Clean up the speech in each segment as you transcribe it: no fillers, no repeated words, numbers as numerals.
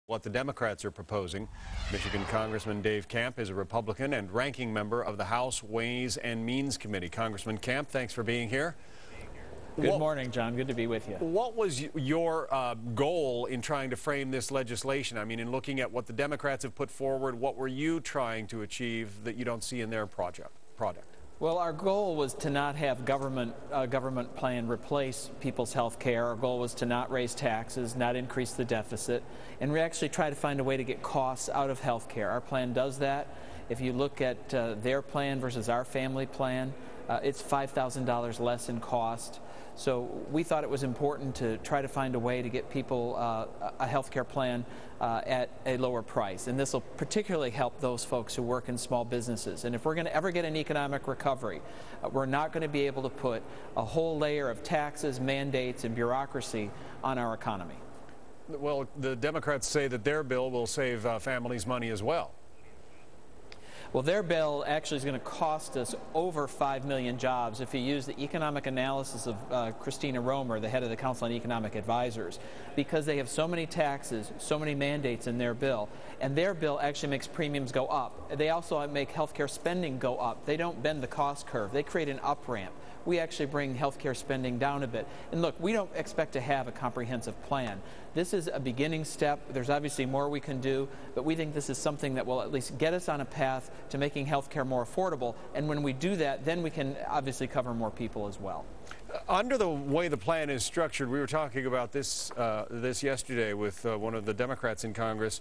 what the Democrats are proposing. Michigan Congressman Dave Camp is a Republican and ranking member of the House Ways and Means Committee. Congressman Camp, thanks for being here. Good morning, John. Good to be with you. What was your goal in trying to frame this legislation? I mean, in looking at what the Democrats have put forward, what were you trying to achieve that you don't see in their product? Well, our goal was to not have government plan replace people's health care. Our goal was to not raise taxes, not increase the deficit, and we actually try to find a way to get costs out of health care. Our plan does that. If you look at their plan versus our family plan, it's $5,000 less in cost. So we thought it was important to try to find a way to get people a health care plan at a lower price. And this will particularly help those folks who work in small businesses. And if we're going to ever get an economic recovery, we're not going to be able to put a whole layer of taxes, mandates, and bureaucracy on our economy. Well, the Democrats say that their bill will save families money as well. Well, their bill actually is going to cost us over 5 million jobs if you use the economic analysis of Christina Romer, the head of the Council on Economic Advisors, because they have so many taxes, so many mandates in their bill, and their bill actually makes premiums go up. They also make healthcare spending go up. They don't bend the cost curve. They create an up-ramp. We actually bring healthcare spending down a bit. And look, we don't expect to have a comprehensive plan. This is a beginning step. There's obviously more we can do, but we think this is something that will at least get us on a path to making healthcare more affordable. And when we do that, then we can obviously cover more people as well. Under the way the plan is structured, we were talking about this yesterday with one of the Democrats in Congress.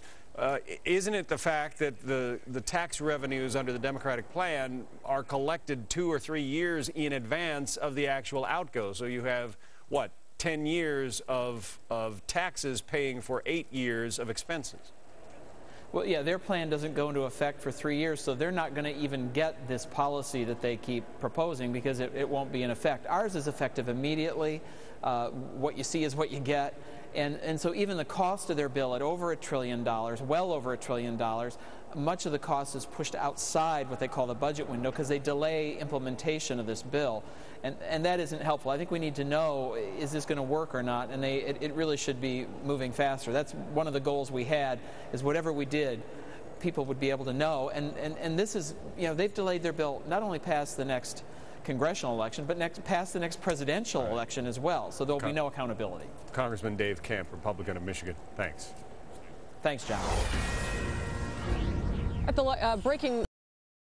Isn't it the fact that the tax revenues under the Democratic plan are collected 2 or 3 years in advance of the actual outgo? So you have, what, 10 years of taxes paying for 8 years of expenses? Well, yeah, their plan doesn't go into effect for 3 years, so they're not going to even get this policy that they keep proposing because it won't be in effect. Ours is effective immediately. What you see is what you get. And so even the cost of their bill at over $1 trillion, well over $1 trillion, much of the cost is pushed outside what they call the budget window because they delay implementation of this bill. And that isn't helpful. I think we need to know, is this going to work or not? And it really should be moving faster. That's one of the goals we had, is whatever we did, people would be able to know. And this is, you know, they've delayed their bill not only past the next congressional election, but past the next presidential election as well. So there'll be no accountability. Congressman Dave Camp, Republican of Michigan. Thanks. Thanks, John. At the breaking